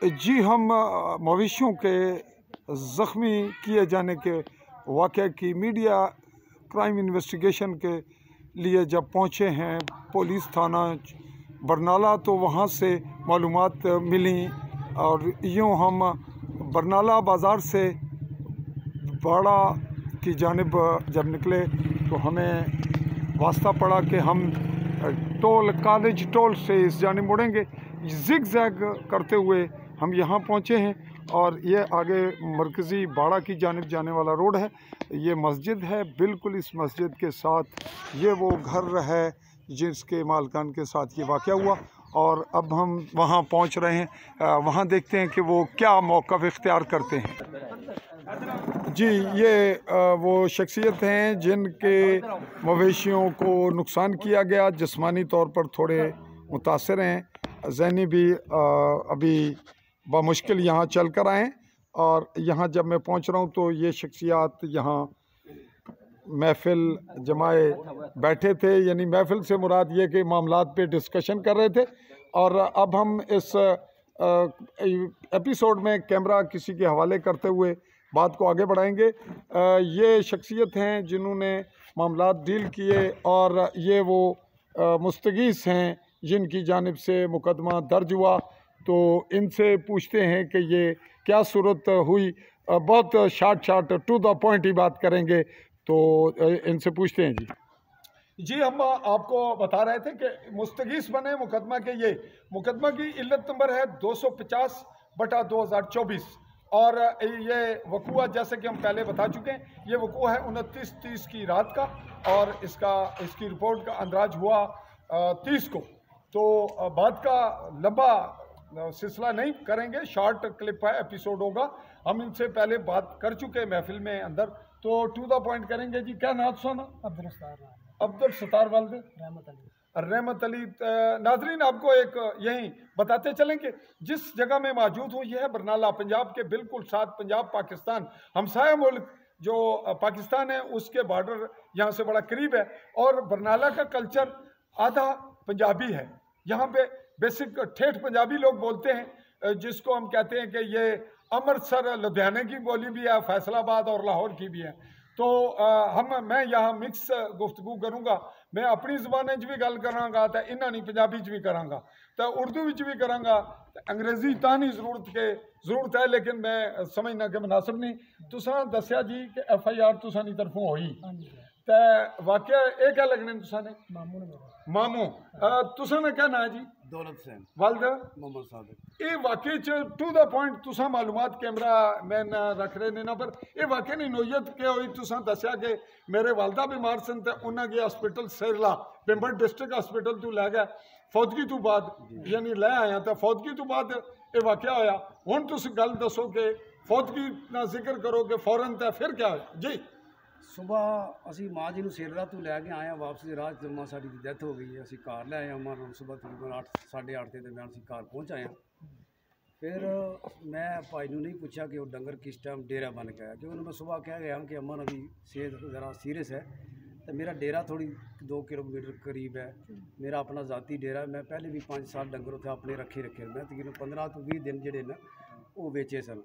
जी, हम मवेशियों के ज़ख्मी किए जाने के वाक़े की मीडिया क्राइम इन्वेस्टिगेशन के लिए जब पहुँचे हैं पुलिस थाना बरनाला, तो वहाँ से मालूमात मिली और यूँ हम बरनाला बाज़ार से बाड़ा की जानिब जब निकले तो हमें वास्ता पड़ा कि हम कॉलेज टोल से इस जानिब मुड़ेंगे। ज़िग ज़ैग करते हुए हम यहाँ पहुँचे हैं और ये आगे मरकज़ी बाड़ा की जानिब जाने वाला रोड है। ये मस्जिद है, बिल्कुल इस मस्जिद के साथ ये वो घर है जिसके मालकान के साथ ये वाक़या हुआ और अब हम वहाँ पहुँच रहे हैं। वहाँ देखते हैं कि वो क्या मौक़िफ़ इख्तियार करते हैं। जी, ये वो शख्सियत हैं जिनके मवेशियों को नुकसान किया गया, जिस्मानी तौर पर थोड़े मुतासर हैं, ज़हनी भी अभी बामुश्किल यहाँ चल कर आएँ। और यहाँ जब मैं पहुँच रहा हूँ तो ये शख्सियात यहाँ महफ़िल जमाए बैठे थे, यानी महफ़िल से मुराद ये कि मामलात पे डिस्कशन कर रहे थे। और अब हम इस एपिसोड में कैमरा किसी के हवाले करते हुए बात को आगे बढ़ाएंगे। ये शख्सियत हैं जिन्होंने मामलात डील किए और ये वो मुस्तगीस हैं जिनकी जानिब से मुकदमा दर्ज हुआ। तो इनसे पूछते हैं कि ये क्या सूरत हुई। बहुत शार्ट टू द पॉइंट ही बात करेंगे, तो इनसे पूछते हैं। जी, हम आपको बता रहे थे कि मुस्तगीस बने मुकदमा के। ये मुकदमा की इल्लत नंबर है 250/2024 और ये वक़ूआ जैसे कि हम पहले बता चुके हैं, ये वक़ूआ है 29-30 की रात का और इसकी रिपोर्ट का अंदाज हुआ 30 को। तो बात का लंबा सिलसिला नहीं करेंगे, शॉर्ट क्लिप है, एपिसोड होगा। हम इनसे पहले बात कर चुके हैं महफिल में अंदर, तो टू द पॉइंट करेंगे। जी, क्या नाम सुना? अब्दुल सत्तार वालिद रहमत अली। नाजरीन, आपको एक यहीं बताते चलें कि जिस जगह में मौजूद हूँ यह है बरनाला, पंजाब के बिल्कुल साथ। पंजाब पाकिस्तान हमसाया मुल्क जो पाकिस्तान है उसके बॉर्डर यहाँ से बड़ा करीब है और बरनाला का कल्चर आधा पंजाबी है। यहाँ पे बेसिक ठेठ पंजाबी लोग बोलते हैं, जिसको हम कहते हैं कि ये अमृतसर लुधियाने की बोली भी है, फैसलाबाद और लाहौर की भी है। तो मैं यहाँ मिक्स गुफ्तगू करूँगा। मैं अपनी ज़बान च भी गल करांगा तो इन्हां नहीं पंजाबी च भी करांगा, तो उर्दू विच भी करांगा, अंग्रेज़ी तां नहीं ज़रूरत है, लेकिन मैं समझना कि मुनासिब नहीं। तुसां दस्या जी कि FIR तुसां दी तरफों होई, तो वाकया ये क्या लगने तुसां ने? मामू तुसां ने क्या नाम जी? दौलत हुसैन। वालिद मोहम्मद सादिक। ये वाकई च टू द पॉइंट तुसां मालूमात कैमरा मैन रख रहे ने ना, पर ये वाकई नहीं नोयत क्या हुई? तुसां दस्या कि मेरे वालदा बीमार सन ते उन्हां गए हॉस्पिटल सेरला पिंबर डिस्ट्रिक्ट हॉस्पिटल तू लै गया फौतगी तो बाद, यानी लै आया तो फौतगी तो बाद ये वाकया होया। हुण तुस गल दसो कि फौतगी ना जिक्र करो कि फौरन तो फिर क्या होया जी? सुबह असी माँ जी सेरला तो लैके आए हैं, वापसी राह माँ साड़ी की डैथ हो गई है। असी घर ले आए हैं, अम्मा सुबह तकरीबन 8 साढ़े 8 के दरम्यान असी घर पहुँच आए हैं। फिर मैं भाई ने नहीं पूछा कि वो डंगर किस टाइम डेरा बन गया, क्योंकि उन्होंने सुबह कह गया कि अम्मा अभी सेहत ज़रा सीरियस है। तो मेरा डेरा थोड़ी 2 किलोमीटर करीब है, मेरा अपना ज़ाती डेरा है। मैं पहले भी 5 साल डंगर उत्थे अपने रखे मैं तकरीबन 15 तो 20 दिन जोड़े ना वो बेचे सन।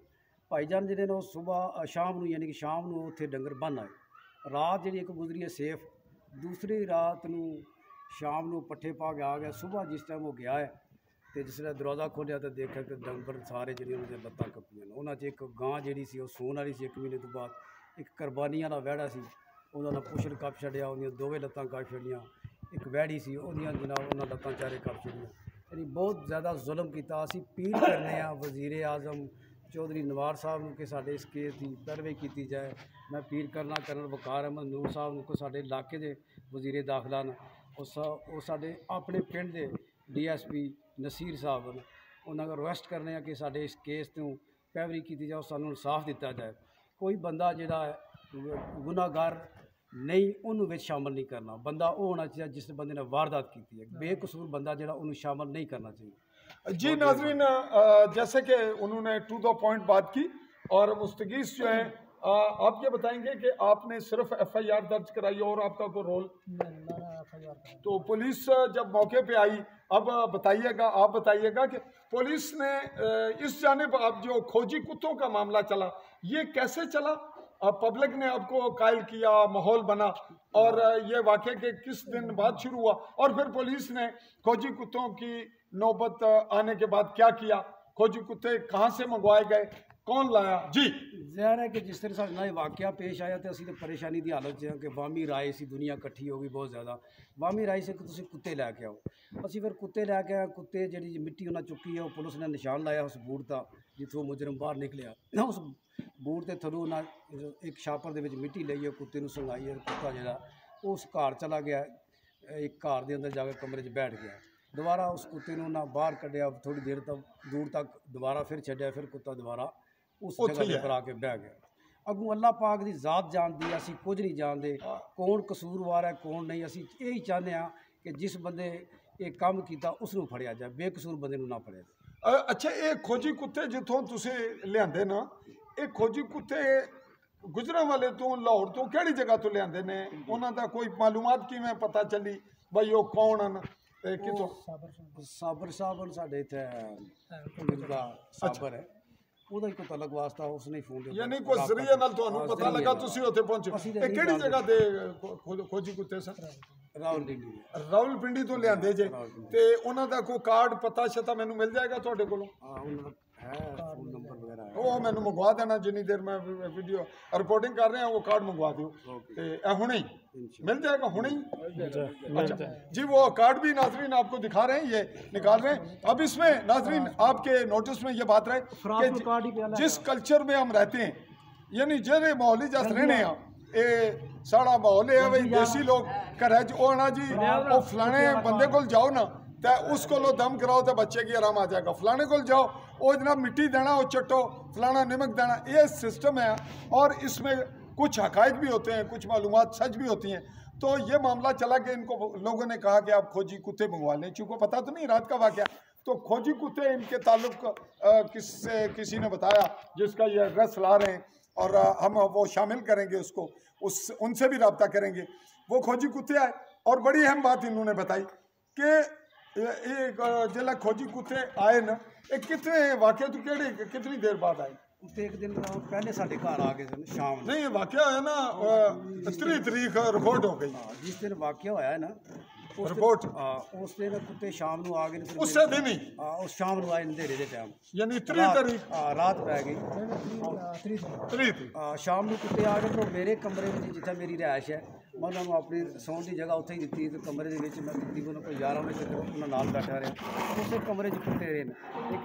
भाईजान जिहड़े ने सुबह शाम यानी कि शाम को उत्थे डंगर बन आए। रात जी एक गुजरी है सेफ, दूसरी रात को शाम को पट्ठे पा के आ गया। सुबह जिस टाइम वो गया है तो जिसने दरवाज़ा खोलिया तो देखा कि डंगर सारे जी लत्तां कप्पियां ने। उन्होंने एक गां जी सून वाली सी, 1 महीने तो बाद एक कुरबानी वाला वैड़ा सी, उन्होंने पुछड़ कप छड़िया, उन्हें दोवें लत्तां कप छड़ियाँ। एक वैड़ी सी उन्हें जनाब उन्होंने लत्तां चारे कप छड़ियाँ। यानी बहुत ज़्यादा जुल्म किया। असी अपील करने वज़ीर आज़म चौधरी नवार साहब को कि साडे इस केस की पैरवी की जाए। मैं अपील करना कर्नल वकार अहमद नूर साहब को साडे इलाके के वज़ीर दाखिला ने वो साडे अपने पिंड के DSP नसीर साहब ने उन्होंने रिक्वेस्ट करने कि साडे इस केस तो पैरवी की जाए, सानू इंसाफ दिता जाए। कोई बंदा जिहड़ा गुनाहगार नहीं उन्होंने शामिल नहीं करना, बंदा वो होना चाहिए जिस बंदे ने वारदात की है। बेकसूर बंदा जिहड़ा उन्होंने शामिल नहीं करना चाहिए। जी नाज़रीन, जैसे कि उन्होंने टू द पॉइंट बात की और मुस्तगीस जो है आप ये बताएंगे कि आपने सिर्फ FIR दर्ज कराई और आपका कोई रोल? तो पुलिस जब मौके पे आई, अब बताइएगा, आप बताइएगा कि पुलिस ने इस जानिब अब जो खोजी कुत्तों का मामला चला, ये कैसे चला? पब्लिक ने आपको कायल किया, माहौल बना, और ये वाक़े के किस दिन बाद शुरू हुआ, और फिर पुलिस ने खोजी कुत्तों की नौबत आने के बाद क्या किया? खोजी कुत्ते कहाँ से मंगवाए गए, कौन लाया? जी ज़ाहिर है कि जिस तरह साढ़े नाल वाक़या पेश आया तो असी तो परेशानी की हालत च कि वामी राय सी, दुनिया इकट्ठी हो गई बहुत ज़्यादा। वामी राय से कि तुसीं कुत्ते लैके आओ, असी फिर कुत्ते लैके आए। कुत्ते जी मिट्टी उन्हें चुकी है, पुलिस ने निशान लाया उस बूट का जिथों मुजरम बाहर निकलिया। उस बूट के थरू उन्हें एक छापर के मिट्टी ली है, कुत्ते संघाई है। कुत्ता जो उस घर चला गया, एक घर के अंदर जाकर कमरे च बैठ गया। दोबारा उस कुत्ते उन्हें बाहर कढ़िया, थोड़ी देर तक दूर तक दोबारा फिर छड्या, फिर कुत्ता दोबारा उस जगह पर आके बह गया। अगू अल्लाह पाक की जात जानती, असी कुछ नहीं जानते कौन कसूरवार है कौन नहीं। असी यही चाहते हैं कि जिस बंदे ये काम किया उसनों फड़िया जाए, बेकसूर बंदे ना फड़िया जाए। अच्छा, ये खोजी कुत्ते जिथों तुसीं लिआंदे ना, ये खोजी कुत्ते गुजरांवाले तो लाहौर तो किहड़ी जगह तो लिआंदे ने? उन्हां दा कोई मालूमात किवें पता चली भाई वो कौन हैं? कितों? साबर साहब साढ़े इत्थे साबर है, ਉਹਦਾ ਹੀ ਕੋਈ ਤਲਕ ਵਾਸਤਾ ਉਸਨੇ ਹੀ ਫੋਨ ਯਾਨੀ ਕੋਈ ਜ਼ਰੀਏ ਨਾਲ ਤੁਹਾਨੂੰ ਪਤਾ ਲੱਗਾ, ਤੁਸੀਂ ਉੱਥੇ ਪਹੁੰਚੇ। ਇਹ ਕਿਹੜੀ ਜਗ੍ਹਾ ਦੇ ਖੋਜੀ ਕੁੱਤੇ ਸਨ? ਰਾਵਲਪਿੰਡੀ। ਰਾਵਲਪਿੰਡੀ ਤੋਂ ਲਿਆਂਦੇ ਜੇ, ਤੇ ਉਹਨਾਂ ਦਾ ਕੋਈ ਕਾਰਡ ਪਤਾ ਸ਼ਤਾ ਮੈਨੂੰ ਮਿਲ ਜਾਏਗਾ ਤੁਹਾਡੇ ਕੋਲੋਂ? ਹਾਂ, ਉਹਨਾਂ ਦਾ है फोन नंबर वगैरह, वो मैंने मंगवा देना जिन्नी देर मैं वीडियो रिपोर्टिंग कर रहे हैं, वो कार्ड मंगवा दो, हुणे ही मिल जाएगा, हुणे ही। अच्छा जी, वो कार्ड भी नाजरीन आपको दिखा रहे हैं, ये निकाल रहे हैं। अब इसमें नाजरीन आपके नोटिस में ये बात रहे कि जिस कल्चर में हम रहते हैं, यानी जेरे माहौल जस रहने हैं, ये साड़ा माहौल है भाई, देसी लोग घर च आना जी, वो फलाने बंदे को जाओ ना तो उसको लो दम कराओ तो बच्चे की आराम आ जाएगा, फलाने को जाओ वो जनाब मिट्टी देना, वो चट्टो फलाना नमक देना, ये सिस्टम है। और इसमें कुछ हकायक भी होते हैं, कुछ मालूमात सच भी होती हैं। तो ये मामला चला कि इनको लोगों ने कहा कि आप खोजी कुत्ते मंगवा लें, चूँकि पता तो नहीं रात का वाक़या, तो खोजी कुत्ते इनके ताल्लुक किसी ने बताया जिसका ये एड्रेस ला रहे हैं, और हम वो शामिल करेंगे उसको, उनसे भी रब्ता करेंगे। वो खोजी कुत्ते आए, और बड़ी अहम बात इन्होंने बताई कि जिला खोजी कुत्ते आए ना, एक कितने वाक़े तो कितनी देर बाद आए? एक दिन पहले साढ़े घर आ गए सन शाम। नहीं, वाक़या है ना 3 तारीख रिपोर्ट हो गई। जिस दिन वाक़या होया है ना रिपोर्ट, उस दिन कुत्ते शाम को आ गए, उससे दिन ही उस शाम को आए अंधेरे के टाइम, यानी 3 तारीख रात पै गई, 3 शाम को कुत्ते आ गए। तो मेरे कमरे में जिथे मेरी रिहायश है, मैं उन्होंने अपनी सौन की जगह उत्थे ही दी, तो कमरे के मैं तकरीबन कोई 11 बजे तक उन्होंने नाल बैठा रहा। उस कमरे कुत्ते रहे हैं।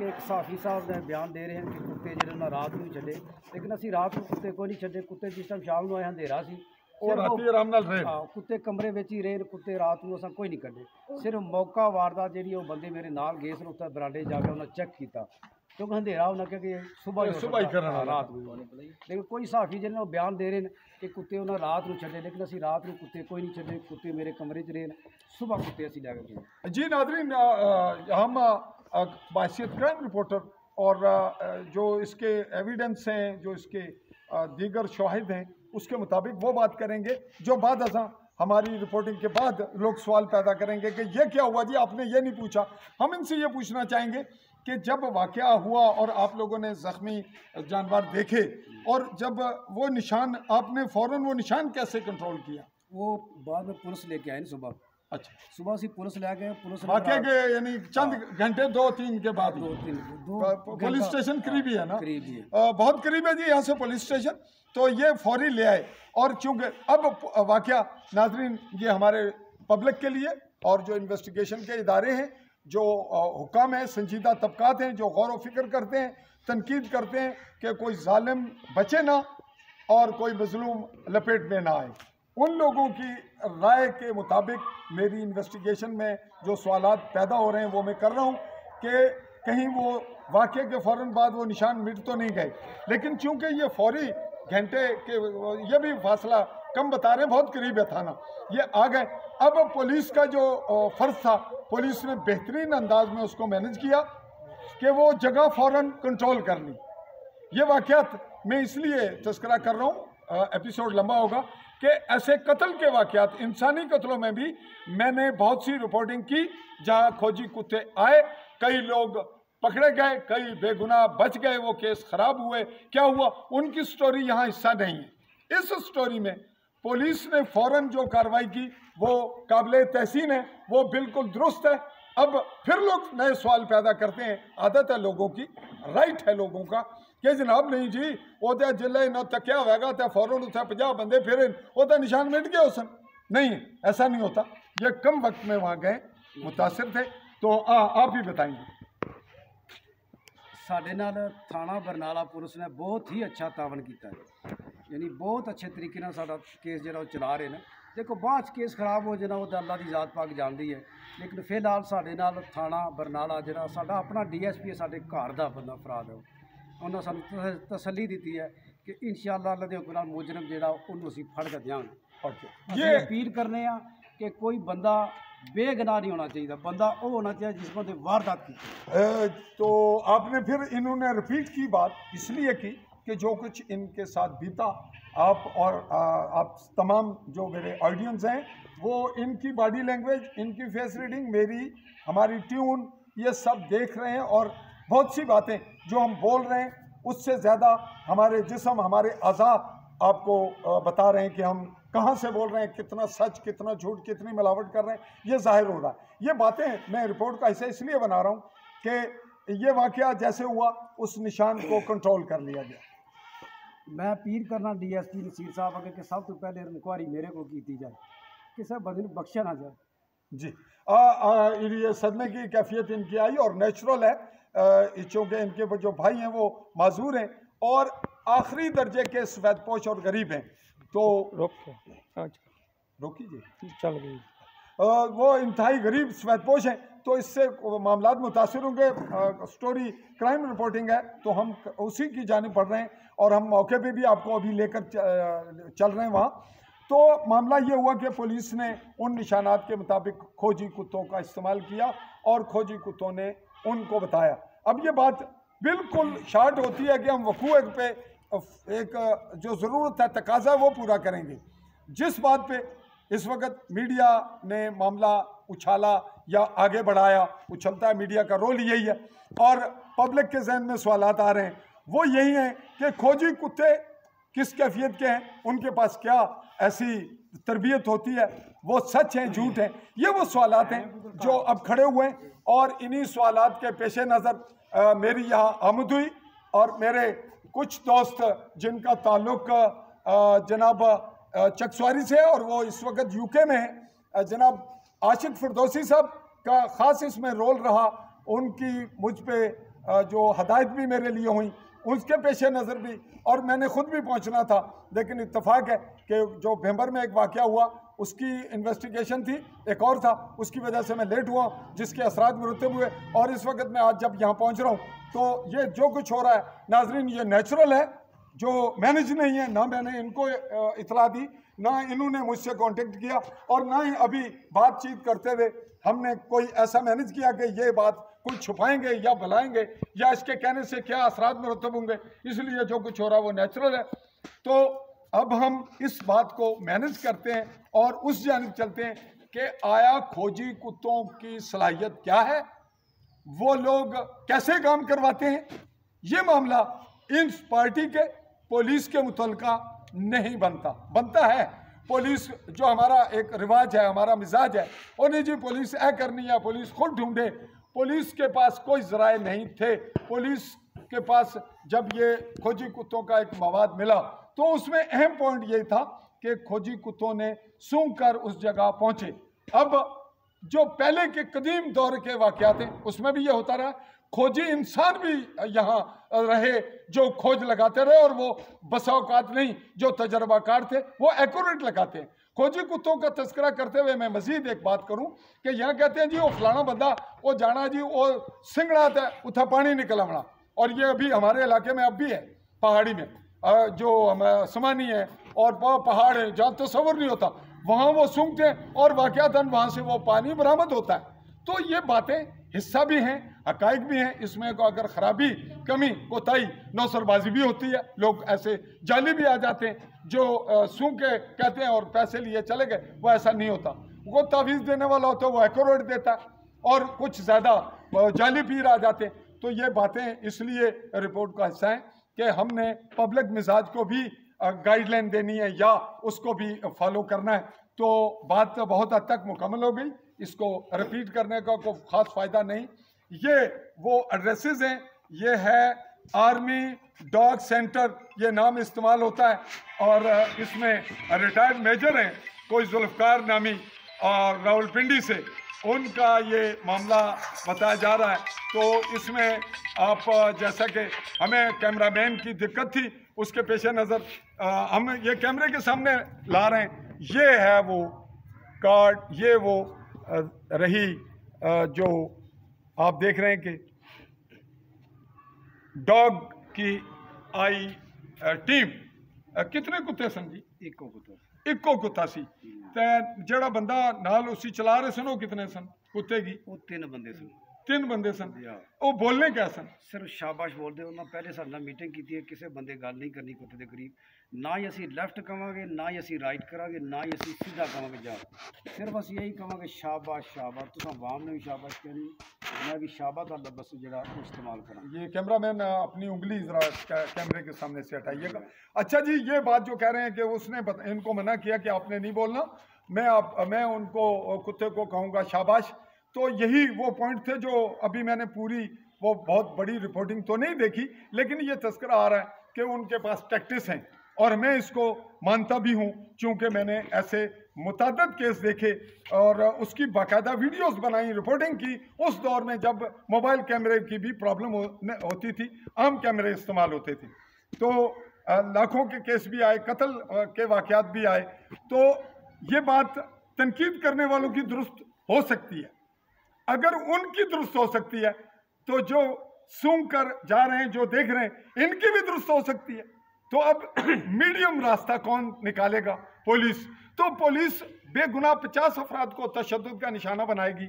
एक सहाफ़ी साहब ने बयान दे रहे हैं कि कुत्ते जो उन्होंने रात को छड्डे, लेकिन असी रात को कुत्ते को नहीं छड्डे। कुत्ते जिस टाइम शाम को आए अंधेरा सी, कुत्ते कमरे में ही रहे, कुत्ते रात को असा कोई नहीं कड्डे। सिर्फ मौका वारदात जी बंदे मेरे नाल गए सन, उत्थे बरांडे जाके उन्हें चेक किया, क्योंकि अंधेरा उन्हें क्या कि सुबह ही करना रात को। लेकिन कोई सहाफ़ी जिन्हें बयान दे रहे हैं कि कुत्ते उन्हें रात को छड्डे, लेकिन असी रात को कुत्ते कोई नहीं छड्डे। कुत्ते मेरे कमरे च रहे, सुबह कुत्ते असी लैके गए। जी नाज़रीन, हम बासियत क्राइम रिपोर्टर और जो इसके एविडेंस हैं, जो इसके दीगर शवाहिद हैं, उसके मुताबिक वो बात करेंगे जो बाद असा हमारी रिपोर्टिंग के बाद लोग सवाल पैदा करेंगे कि ये क्या हुआ जी, आपने ये नहीं पूछा। हम इनसे ये पूछना चाहेंगे कि जब वाक़या हुआ और आप लोगों ने ज़ख्मी जानवर देखे, और जब वो निशान आपने फ़ौरन वो निशान कैसे कंट्रोल किया? वो बाद में पुलिस लेके आए सुबह। अच्छा, सुबह से पुलिस ले गए। पुलिस वाक़या के यानी चंद घंटे 2-3 के बाद? 2-3 पुलिस स्टेशन करीबी है ना? करीबी है, बहुत करीब है जी यहाँ से पुलिस स्टेशन। तो ये फौरी ले आए, और चूँकि अब वाक़या नाज़रीन ये हमारे पब्लिक के लिए और जो इन्वेस्टिगेशन के इदारे हैं, जो हुकाम हैं, संजीदा तबकात हैं, जो गौर व फिक्र करते हैं, तनकीद करते हैं कि कोई जालिम बचे ना और कोई मजलूम लपेट में ना आए, उन लोगों की राय के मुताबिक मेरी इन्वेस्टिगेशन में जो सवालात पैदा हो रहे हैं वो मैं कर रहा हूँ कि कहीं वो वाक़े के फ़ौरन बाद वो निशान मिट तो नहीं गए। लेकिन चूँकि ये फौरी घंटे के ये भी फासला कम बता रहे हैं, बहुत करीब है थाना, ये आ गए। अब पुलिस का जो फ़र्ज़ था, पुलिस ने बेहतरीन अंदाज में उसको मैनेज किया कि वो जगह फ़ौरन कंट्रोल कर ली। ये वाक़यात मैं इसलिए तस्करा कर रहा हूँ, एपिसोड लंबा होगा, कि ऐसे कत्ल के वाक़यात, इंसानी कत्लों में भी मैंने बहुत सी रिपोर्टिंग की जहाँ खोजी कुत्ते आए, कई लोग पकड़े गए, कई बेगुनाह बच गए, वो केस खराब हुए, क्या हुआ, उनकी स्टोरी यहाँ हिस्सा नहीं है। इस स्टोरी में पुलिस ने फौरन जो कार्रवाई की वो काबिले तहसीन है, वो बिल्कुल दुरुस्त है। अब फिर लोग नए सवाल पैदा करते हैं, आदत है लोगों की, राइट है लोगों का कि जनाब नहीं जी वो तो जिले न तकिया होगा तो फौरन उसे 50 बंदे फिर वो तो निशान मिट गया उसन। नहीं, ऐसा नहीं होता। ये कम वक्त में वहाँ गए, मुतासिर थे। तो आप ही बताएंगे। साढ़े नाल थाना बरनाला पुलिस ने बहुत ही अच्छा तावन किया है, यानी बहुत अच्छे तरीके नाल साडा केस जो चला रहे हैं। देखो बाद केस खराब हो जाना वो तो अल्लाह की जात पाक जानती है, लेकिन फिलहाल साढ़े नाल थाना बरनाला जो साडा अपना DSP है, साडे घर का बंदा फराद है, उन्होंने सानू तसल्ली दी है कि इंशाअल्लाह अल्लाह के हुक्म नाल मुजरम जो उन्होंने असीं फड़ के देंगे। ये अपील करने कि कोई बंदा बेगुनाह नहीं होना चाहिए, बंदा वो होना चाहिए जिस बंदे वारदात की। तो आपने फिर इन्होंने रिपीट की बात इसलिए की कि जो कुछ इनके साथ बीता, आप और आप तमाम जो मेरे ऑडियंस हैं वो इनकी बॉडी लैंग्वेज, इनकी फेस रीडिंग, मेरी हमारी ट्यून, ये सब देख रहे हैं। और बहुत सी बातें जो हम बोल रहे हैं उससे ज़्यादा हमारे जिस्म, हमारे अज़ा आपको बता रहे हैं कि हम कहाँ से बोल रहे हैं, कितना सच, कितना झूठ, कितनी मिलावट कर रहे हैं, ये जाहिर हो रहा है। ये बातें मैं रिपोर्ट का हिस्सा इसलिए बना रहा हूँ कि ये वाक़या जैसे हुआ उस निशान को कंट्रोल कर लिया गया। मैं अपील करना DSP नसीर साहब अगर कि सब तो पहले इंक्वायरी मेरे को की जाए, किसी बंदे को बख्शा ना जाए जी। ये सदमे की कैफियत इनकी आई और नेचुरल है, चूँकि इनके जो भाई हैं वो माजूर हैं और आखिरी दर्जे के सफ़ेदपोश और गरीब हैं। तो रोकीजिए, चल गई, वो इंतहाई गरीब सफ़ेदपोश हैं, तो इससे मामलात मुतासिर होंगे। स्टोरी क्राइम रिपोर्टिंग है तो हम उसी की जानिब बढ़ रहे हैं और हम मौके पे भी आपको अभी लेकर चल रहे हैं वहाँ। तो मामला ये हुआ कि पुलिस ने उन निशानात के मुताबिक खोजी कुत्तों का इस्तेमाल किया और खोजी कुत्तों ने उनको बताया। अब ये बात बिल्कुल शार्ट होती है कि हम वकूए पे एक जो ज़रूरत है, तकाजा है, वो पूरा करेंगे। जिस बात पे इस वक्त मीडिया ने मामला उछाला या आगे बढ़ाया, उछलता है, मीडिया का रोल यही है, और पब्लिक के जहन में सवालात आ रहे हैं, वो यही हैं कि खोजी कुत्ते किस कैफियत के हैं, उनके पास क्या ऐसी तरबियत होती है, वो सच हैं, झूठ हैं। ये वो सवालात हैं जो अब खड़े हुए हैं। और इन्हीं सवालात के पेश नज़र मेरी यहाँ आमद हुई और मेरे कुछ दोस्त जिनका ताल्लुक जनाब चकसवारी से और वो इस वक्त UK में है, जनाब आशिक फिरदौसी साहब का ख़ास इसमें रोल रहा, उनकी मुझ पे जो हदायत भी मेरे लिए हुई उसके पेश नज़र भी, और मैंने ख़ुद भी पहुंचना था, लेकिन इत्तेफाक है कि जो भेंबर में एक वाक़या हुआ उसकी इन्वेस्टिगेशन थी, एक और था, उसकी वजह से मैं लेट हुआ, जिसके असरात मुरतब हुए। और इस वक्त मैं आज जब यहाँ पहुँच रहा हूँ तो ये जो कुछ हो रहा है नाजरीन, ये नेचुरल है, जो मैनेज नहीं है। ना मैंने इनको इतला दी, ना इन्होंने मुझसे कांटेक्ट किया, और ना ही अभी बातचीत करते हुए हमने कोई ऐसा मैनेज किया कि ये बात कुछ छुपाएंगे या बुलाएंगे या इसके कहने से क्या असरात मुरतब होंगे। इसलिए जो कुछ हो रहा है वो नेचुरल है। तो अब हम इस बात को मैनेज करते हैं और उस जानिब चलते हैं कि आया खोजी कुत्तों की सलाहियत क्या है, वो लोग कैसे काम करवाते हैं। ये मामला इन पार्टी के पुलिस के मुतल्लिका नहीं बनता है। पुलिस जो हमारा एक रिवाज है, हमारा मिजाज है, और नहीं जी पुलिस करनी है, पुलिस खुद ढूंढे। पुलिस के पास कोई ज़राए नहीं थे। पुलिस के पास जब ये खोजी कुत्तों का एक मवाद मिला तो उसमें अहम पॉइंट ये था कि खोजी कुत्तों ने सूंघ कर उस जगह पहुंचे। अब जो पहले के कदीम दौर के वाक़यात हैं उसमें भी ये होता रहा, खोजी इंसान भी यहाँ रहे जो खोज लगाते रहे, और वो बसा औकात नहीं जो तजर्बाकार थे वो एक्यूरेट लगाते हैं। खोजी कुत्तों का तस्करा करते हुए मैं मजीद एक बात करूं कि यहाँ कहते हैं जी वो फलाना बंदा वो जाना जी वो सिंगड़ा था उथा पानी निकल आना, और ये अभी हमारे इलाके में अब भी है, पहाड़ी में जो समानी है और पहाड़ है जहाँ तस्वर नहीं होता, वहाँ वो सूंघते हैं और वाक़यातन वहाँ से वो पानी बरामद होता है। तो ये बातें हिस्सा भी हैं हकाइक भी हैं, इसमें अगर खराबी, कमी, कोताही, नौसरबाजी भी होती है, लोग ऐसे जाली भी आ जाते हैं जो सूं के कहते हैं और पैसे लिए चले गए, वो ऐसा नहीं होता। वो तावीज़ देने वाला होता है वो एक्यूरेट देता है, और कुछ ज़्यादा जाली पीर आ जाते हैं। तो ये बातें इसलिए रिपोर्ट का हिस्सा हैं कि हमने पब्लिक मिजाज को भी गाइडलाइन देनी है या उसको भी फॉलो करना है। तो बात बहुत हद तक मुकम्मल हो गई, इसको रिपीट करने का कोई ख़ास फ़ायदा नहीं। ये वो एड्रेसेस हैं, ये है आर्मी डॉग सेंटर, ये नाम इस्तेमाल होता है, और इसमें रिटायर्ड मेजर हैं कोई जुल्फ़कार नामी और रावलपिंडी से, उनका ये मामला बताया जा रहा है। तो इसमें आप जैसा कि हमें कैमरामैन की दिक्कत थी, उसके पेश नज़र हम ये कैमरे के सामने ला रहे हैं। ये है वो कार्ड, ये वो रही जो आप देख रहे हैं कि डॉग की आई टीम। कितने कुत्ते सन जी? इक्को कुत्ता सी। ते जेड़ा बंदा नाल उसी चला रहे सन वो कितने सन कुत्ते की? वो 3 बंदे सन। 3 बंदे सन। वो बोलने क्या सन? सिर्फ शाबाश बोलते। उन्होंने पहले साढ़े नाल मीटिंग की है, किसी बंदे गल नहीं करनी कुत्ते के करीब, ना ही असी लैफ्ट कहांगे, ना ही असी राइट करांगे, ना ही असी सीधा कहांगे जा। सिर्फ असी यही कहांगे शाबाश शाबाश। तुम आवाम ने भी शाबाश कहनी, मैं भी शाबाश का लफ्ज़ जो इस्तेमाल करा। ये कैमरामैन अपनी उंगली जरा कैमरे के सामने से हटाइएगा। अच्छा जी, ये बात जो कह रहे हैं कि उसने इनको मना किया कि आपने नहीं बोलना, मैं उनको कुत्ते को कहूँगा शाबाश। तो यही वो पॉइंट थे जो अभी मैंने पूरी वो बहुत बड़ी रिपोर्टिंग तो नहीं देखी, लेकिन ये तस्करा आ रहा है कि उनके पास टैक्टिस हैं, और मैं इसको मानता भी हूँ क्योंकि मैंने ऐसे मुतअद्दिद केस देखे और उसकी बाकायदा वीडियोस बनाई, रिपोर्टिंग की उस दौर में जब मोबाइल कैमरे की भी प्रॉब्लम होती थी, आम कैमरे इस्तेमाल होते थे। तो लाखों के केस भी आए, कत्ल के वाक़यात भी आए। तो ये बात तनकीद करने वालों की दुरुस्त हो सकती है, अगर उनकी दुरुस्त हो सकती है तो जो सूंघ कर जा रहे हैं, जो देख रहे हैं, इनकी भी दुरुस्त हो सकती है। तो अब मीडियम रास्ता कौन निकालेगा? पुलिस। तो पुलिस बेगुनाह 50 अफराद को तशद्दुद का निशाना बनाएगी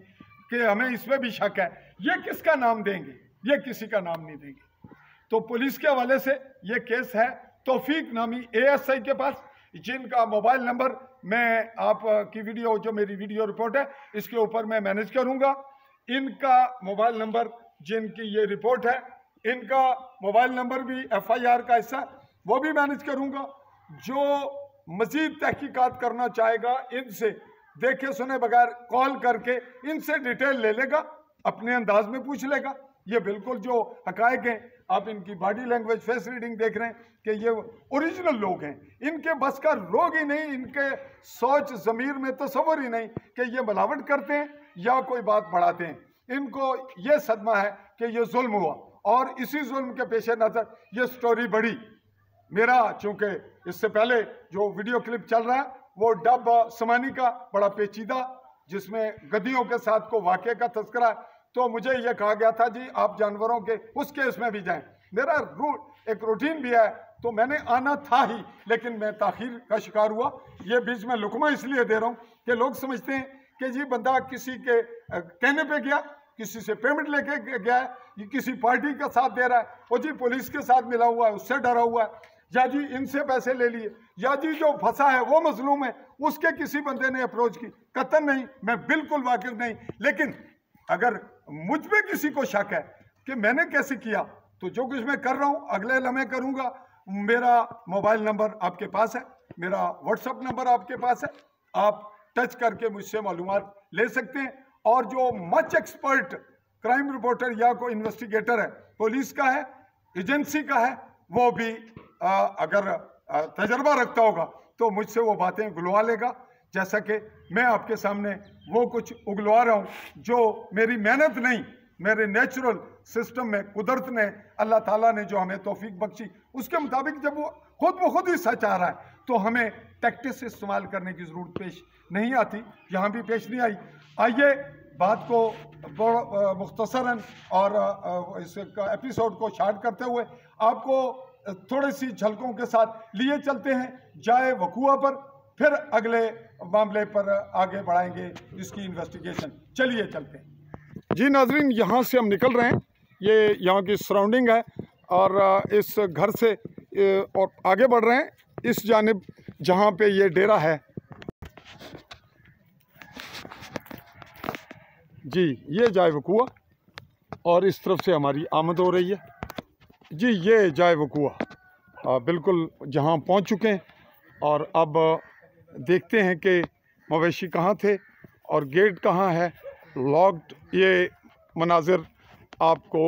कि हमें इसमें भी शक है, ये किसका नाम देंगे? ये किसी का नाम नहीं देंगे। तो पुलिस के हवाले से ये केस है तौफीक नामी ASI के पास, जिनका मोबाइल नंबर मैं आपकी वीडियो, जो मेरी वीडियो रिपोर्ट है, इसके ऊपर मैं मैनेज करूंगा। इनका मोबाइल नंबर, जिनकी ये रिपोर्ट है, इनका मोबाइल नंबर भी FIR का हिस्सा, वो भी मैनेज करूंगा। जो मजीद तहकीकात करना चाहेगा, इनसे देखे सुने बगैर कॉल करके इनसे डिटेल ले लेगा, अपने अंदाज में पूछ लेगा। ये बिल्कुल जो हकायक हैं, आप इनकी बॉडी लैंग्वेज, फेस रीडिंग देख रहे हैं कि ये ओरिजिनल लोग हैं। इनके बस का रोग ही नहीं, इनके सोच ज़मीर में तसव्वुर ही नहीं कि ये मिलावट करते हैं या कोई बात बढ़ाते हैं। इनको ये सदमा है कि ये जुल्म हुआ, और इसी जुल्म के पेश नज़र ये स्टोरी बढ़ी। मेरा चूँकि इससे पहले जो वीडियो क्लिप चल रहा है वो डब समानी का बड़ा पेचीदा, जिसमें गद्दियों के साथ को वाक़े का तस्करा है, तो मुझे ये कहा गया था जी आप जानवरों के उस केस में भी जाएं। मेरा एक रूटीन भी है, तो मैंने आना था ही, लेकिन मैं ताखीर का शिकार हुआ। ये बीच में लुकमा इसलिए दे रहा हूँ कि लोग समझते हैं कि जी बंदा किसी के कहने पे गया, किसी से पेमेंट लेके गया है, ये किसी पार्टी का साथ दे रहा है, वो जी पुलिस के साथ मिला हुआ है, उससे डरा हुआ है, या जी इनसे पैसे ले लिए, या जी जो फंसा है वो मजलूम है, उसके किसी बंदे ने अप्रोच की। कतई नहीं, मैं बिल्कुल वाकिफ नहीं, लेकिन अगर मुझ पे किसी को शक है कि मैंने कैसे किया, तो जो कुछ मैं कर रहा हूँ अगले लम्हे करूँगा। मेरा मोबाइल नंबर आपके पास है, मेरा व्हाट्सअप नंबर आपके पास है, आप टच करके मुझसे मालूमात ले सकते हैं। और जो मच एक्सपर्ट क्राइम रिपोर्टर या कोई इन्वेस्टिगेटर है, पुलिस का है, एजेंसी का है, वो भी अगर तजर्बा रखता होगा तो मुझसे वो बातें उगलवा लेगा, जैसा कि मैं आपके सामने वो कुछ उगलवा रहा हूँ जो मेरी मेहनत नहीं, मेरे नेचुरल सिस्टम में कुदरत ने, अल्लाह ताला ने जो हमें तौफीक बख्शी, उसके मुताबिक जब वो खुद ही सच आ रहा है तो हमें टैक्टिस इस्तेमाल करने की ज़रूरत पेश नहीं आती, यहाँ भी पेश नहीं आई। आइए बात को मुख्तसरन और इस एपिसोड को शार्ट करते हुए आपको थोड़ी सी झलकों के साथ लिए चलते हैं जाए वकूआ पर, फिर अगले मामले पर आगे बढ़ाएंगे इसकी इन्वेस्टिगेशन। चलिए चलते हैं। जी नाजरीन, यहाँ से हम निकल रहे हैं, ये यहाँ की सराउंडिंग है और इस घर से और आगे बढ़ रहे हैं इस जानिब जहाँ पे ये डेरा है। जी ये जाए वकुआ और इस तरफ से हमारी आमद हो रही है। जी ये जाए वकुआ बिल्कुल जहाँ पहुँच चुके हैं और अब देखते हैं कि मवेशी कहाँ थे और गेट कहाँ है, लॉक्ड। ये मनाजिर आपको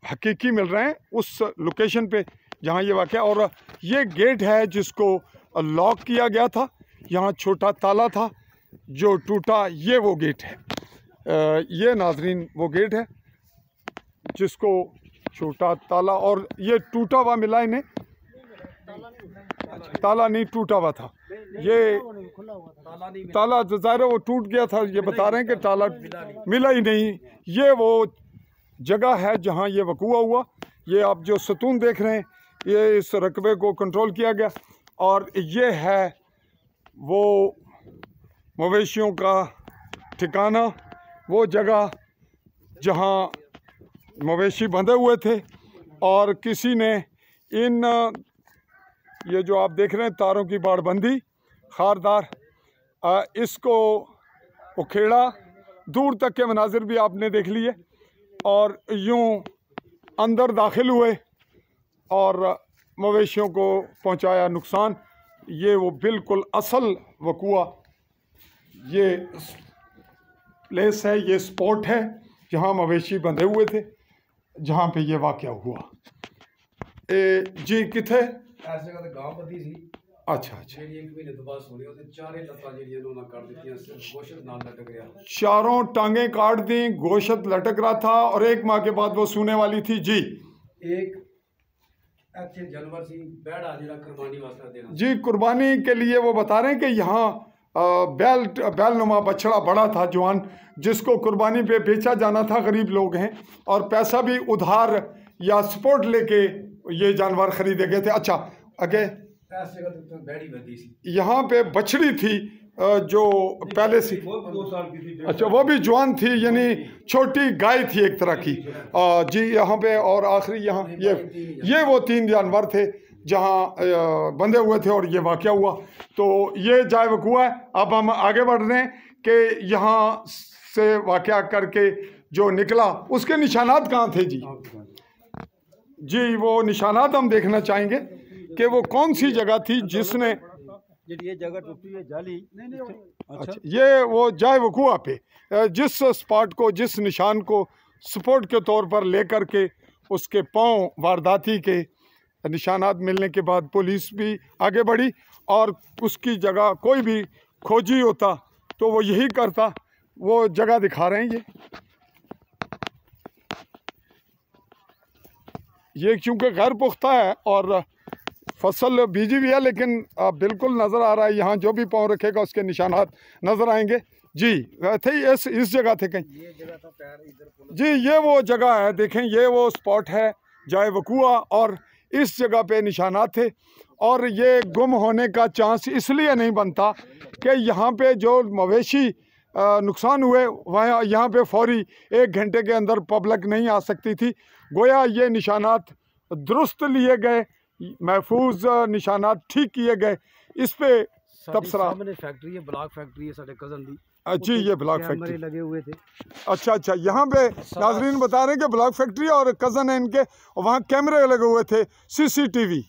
हकीकी मिल रहे हैं उस लोकेशन पे जहाँ ये वाक़या, और ये गेट है जिसको लॉक किया गया था। यहाँ छोटा ताला था जो टूटा, ये वो गेट है। ये नाजरीन वो गेट है जिसको छोटा ताला, और ये टूटा हुआ मिला इन्हें, ताला नहीं टूटा हुआ था, ये ताला ज़ाहिर है वो टूट गया था। ये बता रहे हैं कि ताला मिला ही नहीं। ये वो जगह है जहाँ ये वकूआ हुआ। ये आप जो सतून देख रहे हैं, ये इस रकबे को कंट्रोल किया गया और ये है वो मवेशियों का ठिकाना, वो जगह जहाँ मवेशी बंधे हुए थे और किसी ने इन ये जो आप देख रहे हैं तारों की बाड़बंदी खारदार, इसको उखेड़ा। दूर तक के मनाजिर भी आपने देख लिए और यूं अंदर दाखिल हुए और मवेशियों को पहुंचाया नुकसान। ये वो बिल्कुल असल वकूआ ये प्लेस है, ये स्पॉट है जहां मवेशी बंधे हुए थे, जहां पे ये वाक़या हुआ। जी किथे ऐसे का गांव बदी सी। अच्छा अच्छा, एक महीने तो बाद सोने होते चारे लत्ता जेडी उन्होंने काट दित्तियां, सिर्फ गोश्त नाल लटक गया। चारों टांगे काट दी, गोश्त लटक रहा था और एक माह के बाद वो सूने वाली थी। जी एक अच्छे जानवर सी बैड़ा जेड़ा कुर्बानी वास्ते देना। जी कुर्बानी के लिए वो बता रहे हैं कि यहाँ बैलनुमा बछड़ा बड़ा था जवान, जिसको कुर्बानी पे बेचा जाना था। गरीब लोग हैं और पैसा भी उधार या सपोर्ट लेके ये जानवर खरीदे गए थे। अच्छा आगे यहाँ पे बछड़ी थी जो पहले से, अच्छा वो भी जवान थी, यानी छोटी गाय थी एक तरह की। जी यहाँ पे और आखिरी यहाँ ये वो 3 जानवर थे जहाँ बंधे हुए थे और ये वाक़या हुआ। तो ये जाए वकूआ है। अब हम आगे बढ़ रहे हैं कि यहाँ से वाक़या करके जो निकला उसके निशानात कहाँ थे। जी वो निशानात हम देखना चाहेंगे कि वो कौन सी जगह थी जिसने ये जगह टूटी है जाली। अच्छा ये वो जाए वकूआ पे जिस स्पॉट को, जिस निशान को सपोर्ट के तौर पर लेकर के उसके पांव वारदाती के निशानात मिलने के बाद पुलिस भी आगे बढ़ी और उसकी जगह कोई भी खोजी होता तो वो यही करता। वो जगह दिखा रहे हैं ये चूँकि गैर पुख्ता है और फसल बीजी भी है, लेकिन बिल्कुल नज़र आ रहा है यहाँ जो भी पाँव रखेगा उसके निशानात नज़र आएंगे। जी थे इस जगह थे कहीं, ये जगह था पैर इधर। जी ये वो जगह है, देखें ये वो स्पॉट है जाए वकूआ और इस जगह पे निशानात थे। और ये गुम होने का चांस इसलिए नहीं बनता कि यहाँ पे जो मवेशी नुकसान हुए वहाँ यहाँ पे फौरी 1 घंटे के अंदर पब्लिक नहीं आ सकती थी। गोया ये निशानात दुरुस्त लिए गए, महफूज निशानात ठीक किए गए। इस पे तबसरा सामने फैक्ट्री है, ब्लॉक फैक्ट्री है साडे कजन दी। जी ये ब्लॉक फैक्ट्री लगे हुए थे। अच्छा अच्छा, यहाँ पे नाजरीन बता रहे हैं कि ब्लॉक फैक्ट्री और कज़न है इनके, वहाँ कैमरे लगे हुए थे, CCTV।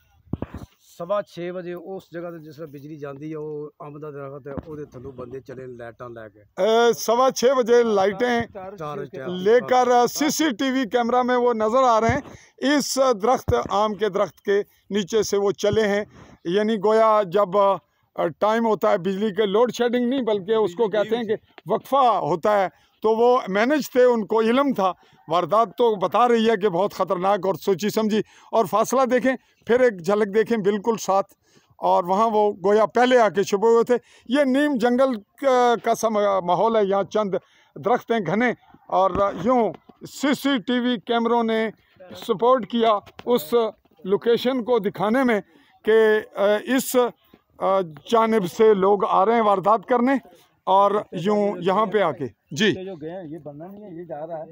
6:15 ਵਜੇ उस जगह ਤੇ जिस बिजली जाती है वो अंब दा दरख्त है ਉਹਦੇ ਥੱਲੋਂ ਬੰਦੇ चले लाइटां लैके 6:15 बजे लाइटें लेकर CCTV कैमरा में वो नज़र आ रहे हैं। इस दरख्त आम के दरख्त के नीचे से वो चले हैं, यानी गोया जब टाइम होता है बिजली के, लोड शेडिंग नहीं बल्कि उसको कहते हैं कि वक्फा होता है, तो वो मैनेज थे, उनको इल्म था। वारदात तो बता रही है कि बहुत ख़तरनाक और सोची समझी। और फासला देखें, फिर एक झलक देखें बिल्कुल साथ, और वहाँ वो गोया पहले आके छुपे हुए थे। ये नीम जंगल का सा माहौल है, यहाँ चंद दरख्त हैं घने, और यूँ CCTV कैमरों ने सपोर्ट किया उस लोकेशन को दिखाने में कि इस जानिब से लोग आ रहे हैं वारदात करने और यूं यहाँ पे आके जी ये जो गए हैं ये बनना नहीं है, ये जा रहा है,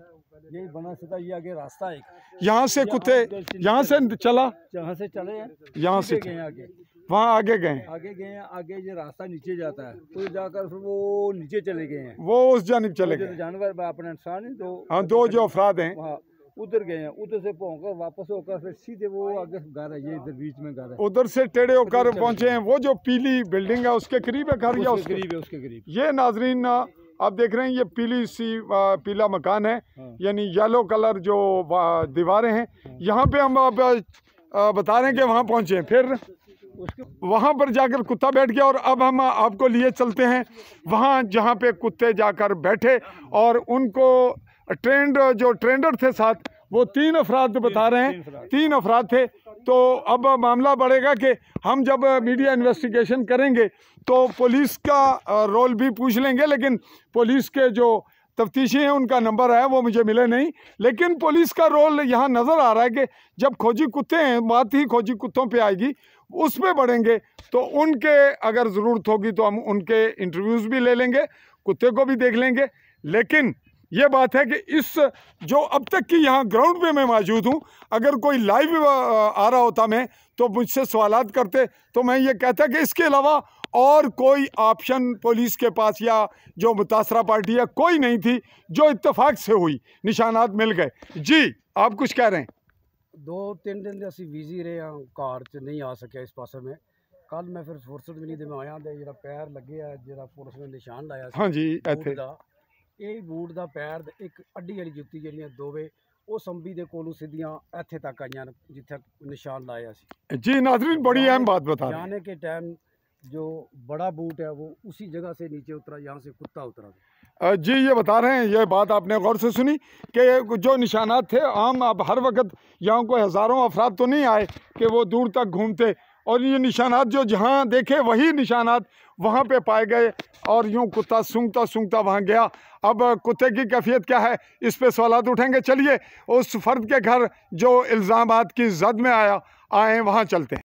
ये बना सीधा, ये आगे रास्ता है यहाँ से कुत्ते यहाँ से चला जहाँ से चले हैं यहाँ से गए हैं आगे, वहाँ आगे गए हैं आगे ये रास्ता नीचे जाता है, तो जाकर फिर वो नीचे चले गए हैं, वो उस जानिब चले गए जानवर अपने इंसान ही तो हाँ दो जो अफराद हैं वहाँ उधर गए हैं, उधर से पहुंचकर वापस होकर फिर सीधे वो आगे घर है, ये इधर बीच में घर है, उधर से टेढ़े होकर पहुंचे हैं। वो जो पीली बिल्डिंग है उसके करीब है घर या उसके करीब है, उसके करीब। ये नाजरीन आप देख रहे हैं ये पीली सी पीला मकान है, यानी येलो कलर जो दीवारें हैं। यहाँ पे हम बता रहे हैं कि वहाँ पहुँचे हैं, फिर वहाँ पर जाकर कुत्ता बैठ गया और अब हम आपको लिए चलते हैं वहाँ जहाँ पे कुत्ते जाकर बैठे और उनको ट्रेंडर थे साथ, वो 3 अफराद बता रहे हैं, 3 अफराद थे। तो अब मामला बढ़ेगा कि हम जब मीडिया इन्वेस्टिगेशन करेंगे तो पुलिस का रोल भी पूछ लेंगे, लेकिन पुलिस के जो तफ्तीशी हैं उनका नंबर है वो मुझे मिले नहीं, लेकिन पुलिस का रोल यहाँ नज़र आ रहा है कि जब खोजी कुत्ते हैं, बात ही खोजी कुत्तों पे आएगी, उस पर बढ़ेंगे तो उनके अगर ज़रूरत होगी तो हम उनके इंटरव्यूज़ भी ले लेंगे, कुत्ते को भी देख लेंगे। लेकिन ये बात है कि इस जो अब तक की यहाँ ग्राउंड पे मैं मौजूद हूँ, अगर कोई लाइव आ रहा होता मैं तो मुझसे सवालात करते तो मैं ये कहता कि इसके अलावा और कोई ऑप्शन पुलिस के पास या जो मुतासरा पार्टी है कोई नहीं थी, जो इत्तेफाक से हुई, निशानात मिल गए। जी आप कुछ कह रहे हैं? 2-3 दिन ਅਸੀਂ ਬਿਜ਼ੀ ਰਹੇ ਹਾਂ, ਕਾਰ 'ਚ ਨਹੀਂ ਆ ਸਕਿਆ ਇਸ ਪਾਸੇ ਮੈਂ। ਕੱਲ ਮੈਂ ਫਿਰ ਫੁਰਸਤ ਵੀ ਨਹੀਂ ਤੇ ਮੈਂ ਆਇਆ ਤੇ ਜਿਹੜਾ ਪੈਰ ਲੱਗਿਆ, ਜਿਹੜਾ ਪੁਲਿਸ ਨੇ ਨਿਸ਼ਾਨ ਲਾਇਆ ਸੀ ਹਾਂਜੀ ਬੂਟ ਇੱਥੇ ਦਾ, ਇਹ ਬੂਟ ਦਾ ਪੈਰ ਤੇ ਇੱਕ ਅੱਡੀ ਵਾਲੀ ਜੁੱਤੀ ਜਿਹੜੀਆਂ ਦੋਵੇਂ ਉਹ ਸੰਭੀ ਦੇ ਕੋਲੋਂ ਸਿੱਧੀਆਂ ਇੱਥੇ ਤੱਕ ਆਈਆਂ ਨੇ ਜਿੱਥੇ ਨਿਸ਼ਾਨ ਲਾਇਆ ਸੀ। जी नाज़रीन बड़ी अहम बात बता रहे हैं। जाने के टाइम जो बड़ा बूट है वो उसी जगह से नीचे उतरा, यहाँ से कुत्ता उतरा। जी ये बता रहे हैं, ये बात आपने गौर से सुनी कि जो निशानात थे आम, अब हर वक्त यहाँ कोई हज़ारों अफराद तो नहीं आए कि वो दूर तक घूमते, और ये निशानात जो जहाँ देखे वही निशानात वहाँ पे पाए गए और यूँ कुत्ता सूंघता वहाँ गया। अब कुत्ते की कैफियत क्या है इस पे सवालात उठेंगे। चलिए उस फ़र्द के घर जो इल्ज़ामात की जद में आए वहाँ चलते हैं।